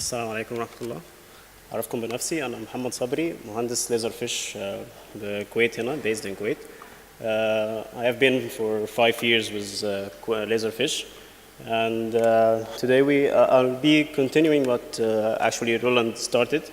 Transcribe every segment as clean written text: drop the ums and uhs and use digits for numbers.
السلام عليكم ورحمة الله. أعرفكم بنفسي، أنا محمد صبري، مهندس ليزرفيش بكويت هنا, based in Kuwait. I have been for 5 years with Laserfiche, and today I'll be continuing what actually Roland started.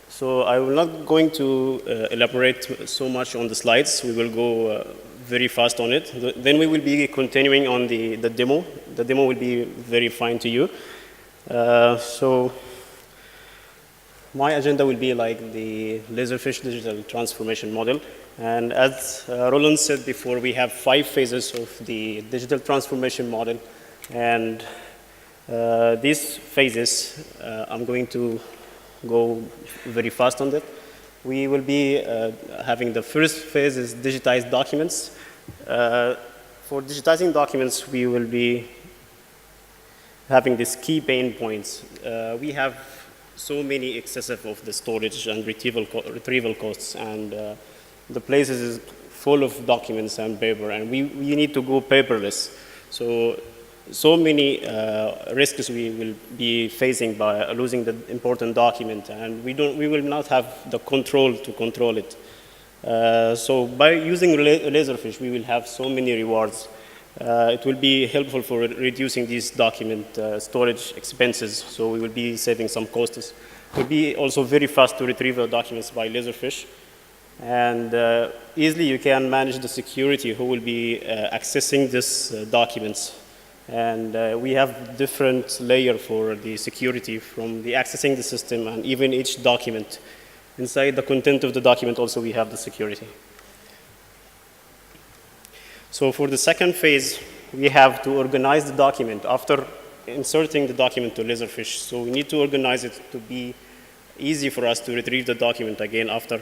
So I will not going to elaborate so much on the slides. We will go very fast on it. Then we will be continuing on the demo. The demo will be very fine to you. So my agenda will be like the Laserfiche digital transformation model. And as Roland said before, we have 5 phases of the digital transformation model. And these phases, I'm going to go very fast on that. We will be having the first phase is digitized documents. For digitizing documents, we will be having these key pain points. We have so many excessive of the storage and retrieval costs, and the places is full of documents and paper, and we need to go paperless. So many risks we will be facing by losing the important document, and we will not have the control to control it. So by using Laserfiche, we will have so many rewards. It will be helpful for reducing these document storage expenses, so we will be saving some costs. It will be also very fast to retrieve the documents by Laserfiche. And easily you can manage the security who will be accessing these documents. And we have different layer for the security from the accessing the system, and even each document. Inside the content of the document also we have the security. So for the second phase, we have to organize the document after inserting the document to Laserfiche. So we need to organize it to be easy for us to retrieve the document again after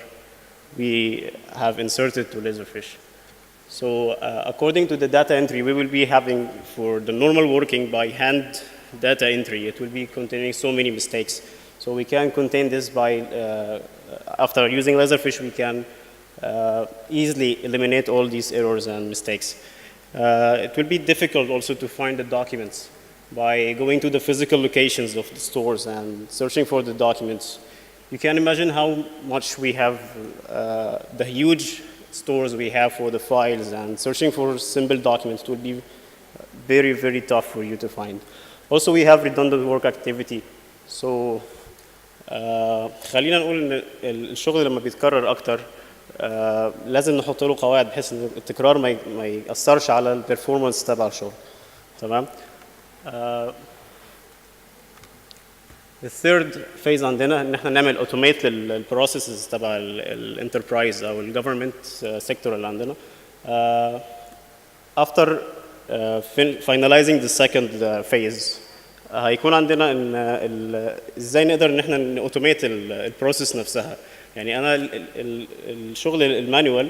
we have inserted to Laserfiche. So according to the data entry, we will be having for the normal working by hand data entry, it will be containing so many mistakes. So we can contain this by, after using Laserfiche, we can easily eliminate all these errors and mistakes. It will be difficult also to find the documents by going to the physical locations of the stores and searching for the documents. You can imagine how much we have, the huge stores we have for the files, and searching for simple documents will be very, very tough for you to find. Also, we have redundant work activity. So خلينا نقول ان الشغل لما بيتكرر اكتر لازم نحط له قواعد بحيث ان التكرار ما ياثرش على البرفورمانس تبع الشغل. تمام. The third phase عندنا ان احنا نعمل automate للبروسيسز تبع الانتربرايز او الجفرمنت سيكتور اللي عندنا. After finalizing the second phase هيكون عندنا ان ازاي نقدر ان احنا نأوتوميت البروسيس نفسها. يعني انا الشغل المانيوال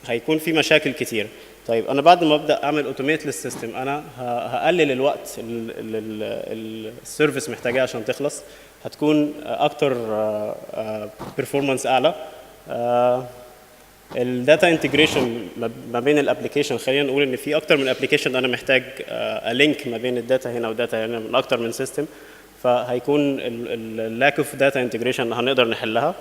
هيكون في مشاكل كتير. طيب انا بعد ما ابدا اعمل اوتوميت للسيستم انا هقلل الوقت السيرفيس محتاجاه عشان تخلص، هتكون اكتر بيرفورمانس اعلى. الداتا انتجريشن ما بين الابلكيشن، خلينا نقول ان في اكتر من ابلكيشن انا محتاج الينك ما بين الداتا هنا وداتا هنا من اكتر من سيستم، فهيكون اللاك اوف داتا انتجريشن هنقدر نحلها.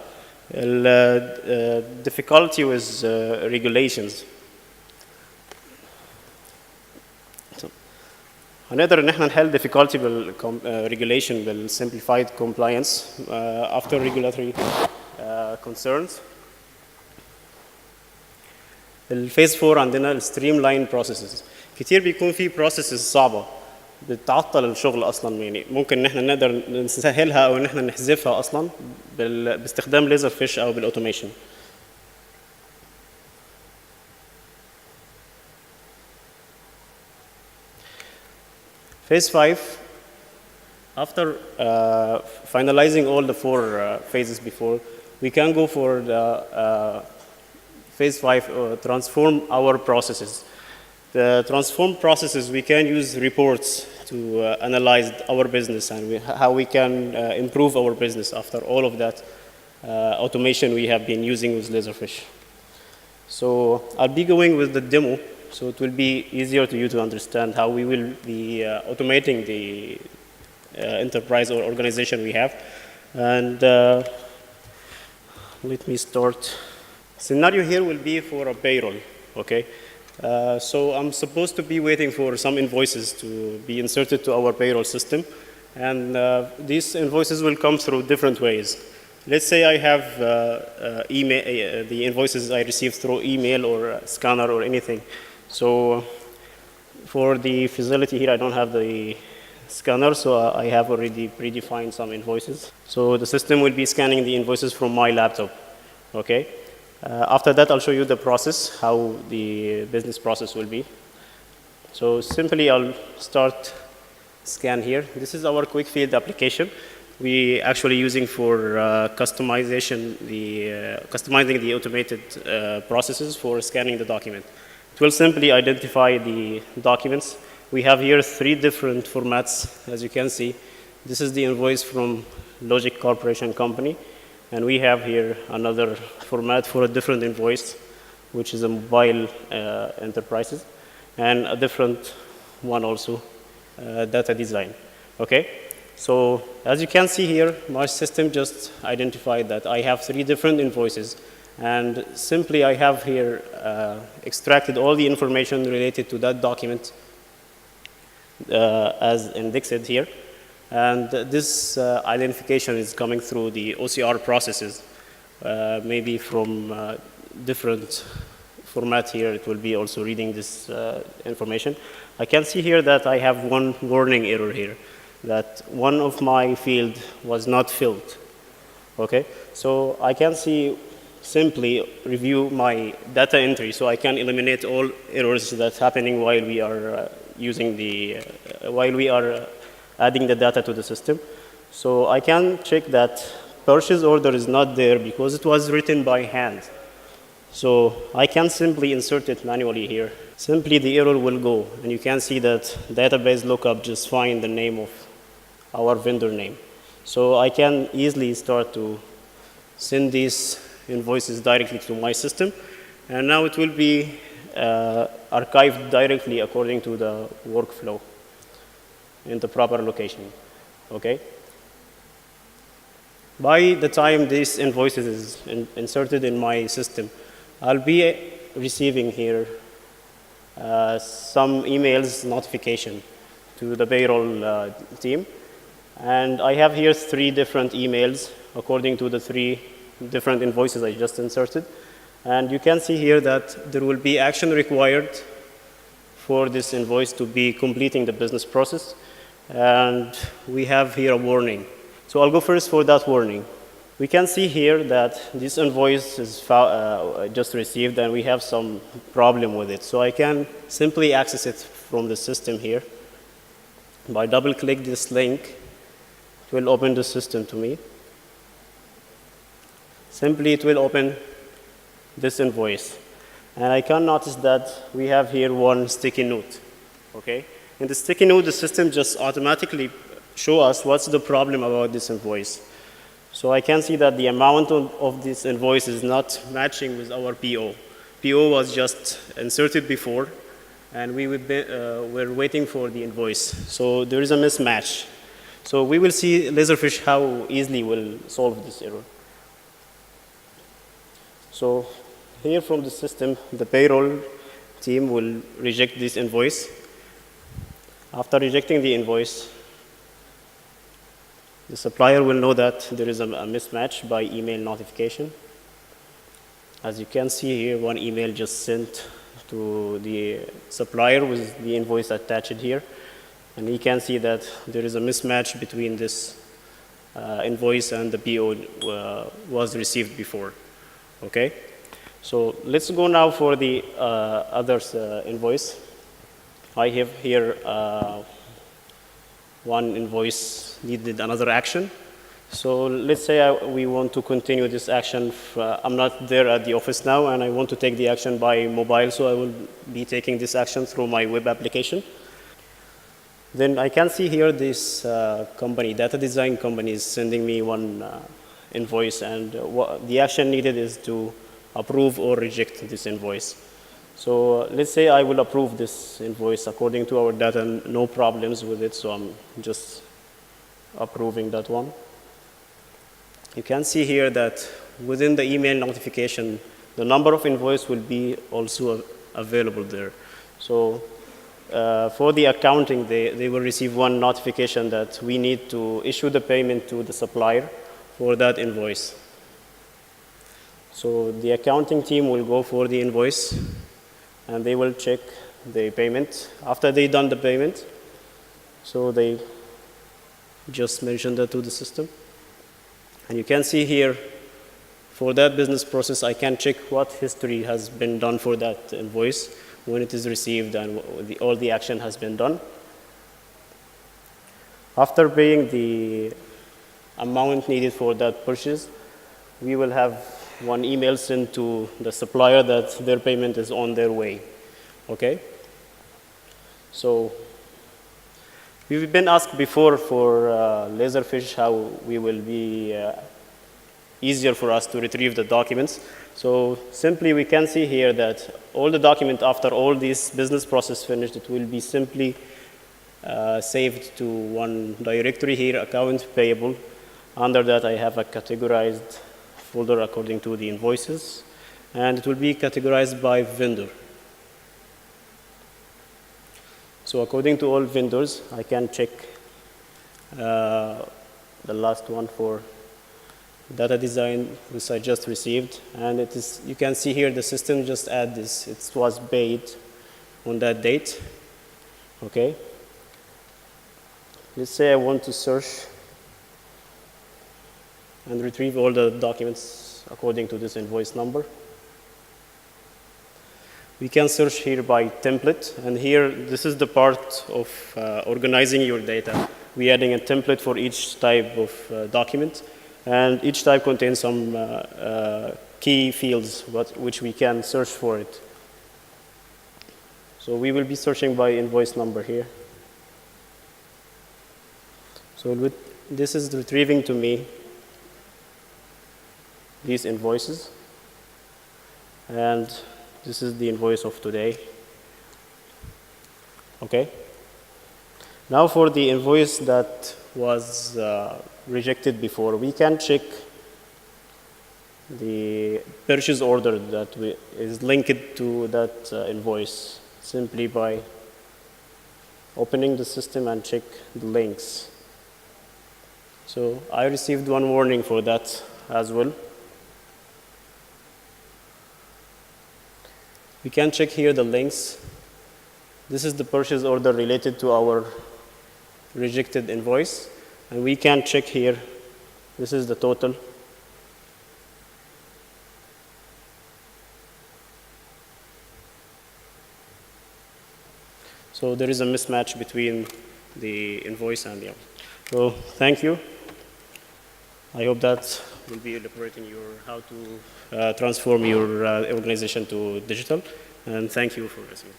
difficulty with regulations. هنقدر ان احنا نحل difficulty بالregulation بالsimplified compliance after regulatory concerns. الفيز 4 عندنا الستريم processes. كتير بيكون في processes صعبة بتعطل الشغل اصلا، يعني ممكن ان احنا نقدر نسهلها او ان احنا نحذفها اصلا باستخدام ليزرفيش او بالاوتوميشن. Phase 5, after finalizing all the 4 phases before, we can go for the phase 5, transform our processes. The transform processes, we can use reports to analyze our business and how we can improve our business after all of that automation we have been using with Laserfiche. So I'll be going with the demo, so it will be easier to you to understand how we will be automating the enterprise or organization we have. And let me start. Scenario here will be for a payroll, okay? So I'm supposed to be waiting for some invoices to be inserted to our payroll system. And these invoices will come through different ways. Let's say I have email, the invoices I received through email or scanner or anything. So for the facility here, I don't have the scanner, so I have already predefined some invoices. So the system will be scanning the invoices from my laptop, okay? After that, I'll show you the process, how the business process will be. So simply, I'll start scan here. This is our quick field application. We actually using for customizing the automated processes for scanning the document. It will simply identify the documents. We have here 3 different formats, as you can see. This is the invoice from Logic Corporation Company, and we have here another format for a different invoice, which is a mobile enterprises, and a different one also, data design. Okay? So as you can see here, my system just identified that I have 3 different invoices, and simply I have here extracted all the information related to that document as indexed here. And this identification is coming through the OCR processes, maybe from different format here. It will be also reading this information. I can see here that I have one warning error here, that one of my field was not filled. Okay, so I can see simply review my data entry, so I can eliminate all errors that's happening while we are using the while we are adding the data to the system. So I can check that purchase order is not there because it was written by hand. So I can simply insert it manually here. Simply the error will go, and you can see that database lookup just find the name of our vendor name. So I can easily start to send these invoices directly to my system, and now it will be archived directly according to the workflow in the proper location. Okay? By the time this invoices is inserted in my system, I'll be receiving here some emails notification to the payroll team. And I have here 3 different emails according to the 3 different invoices I just inserted. And you can see here that there will be action required for this invoice to be completing the business process. And we have here a warning. So I'll go first for that warning. We can see here that this invoice is just received, and we have some problem with it. So I can simply access it from the system here. By double-click this link, it will open the system to me. Simply, it will open this invoice. And I can notice that we have here one sticky note. Okay? In the sticky note, the system just automatically show us what's the problem about this invoice. So I can see that the amount of this invoice is not matching with our PO. PO was just inserted before, and we were waiting for the invoice. So there is a mismatch. So we will see Laserfiche how easily we'll solve this error. So here from the system, the payroll team will reject this invoice. After rejecting the invoice, the supplier will know that there is a mismatch by email notification. As you can see here, one email just sent to the supplier with the invoice attached here. And he can see that there is a mismatch between this invoice and the PO was received before. Okay? So let's go now for the others invoice. I have here one invoice needed another action. So let's say we want to continue this action. I'm not there at the office now, and I want to take the action by mobile, so I will be taking this action through my web application. Then I can see here this company, data design company, is sending me one invoice, and the action needed is to approve or reject this invoice. So let's say I will approve this invoice according to our data, no problems with it, so I'm just approving that one. You can see here that within the email notification, the number of invoice will be also available there. So for the accounting, they will receive one notification that we need to issue the payment to the supplier for that invoice. So the accounting team will go for the invoice, and they will check the payment. After they've done the payment, so they just mention that to the system. And you can see here, for that business process, I can check what history has been done for that invoice, when it is received, and all the action has been done. After paying the amount needed for that purchase, we will have one email sent to the supplier that their payment is on their way. Okay? So we've been asked before for Laserfiche how we will be easier for us to retrieve the documents. So simply we can see here that all the document after all these business process finished, it will be simply saved to one directory here, account payable. Under that I have a categorized folder according to the invoices, and it will be categorized by vendor. So according to all vendors, I can check the last one for data design, which I just received, and it is, you can see here the system just add this. It was paid on that date. Okay. Let's say I want to search and retrieve all the documents according to this invoice number. We can search here by template, and here this is the part of organizing your data. We're adding a template for each type of document, and each type contains some key fields which we can search for it. So we will be searching by invoice number here. So this is retrieving to me these invoices, and this is the invoice of today. Okay. Now for the invoice that was rejected before, we can check the purchase order that is linked to that invoice simply by opening the system and check the links. So I received one warning for that as well. We can check here the links. This is the purchase order related to our rejected invoice, and we can check here. This is the total. So there is a mismatch between the invoice and the other. So thank you. I hope that will be elaborating how to transform your organization to digital. And thank you for listening.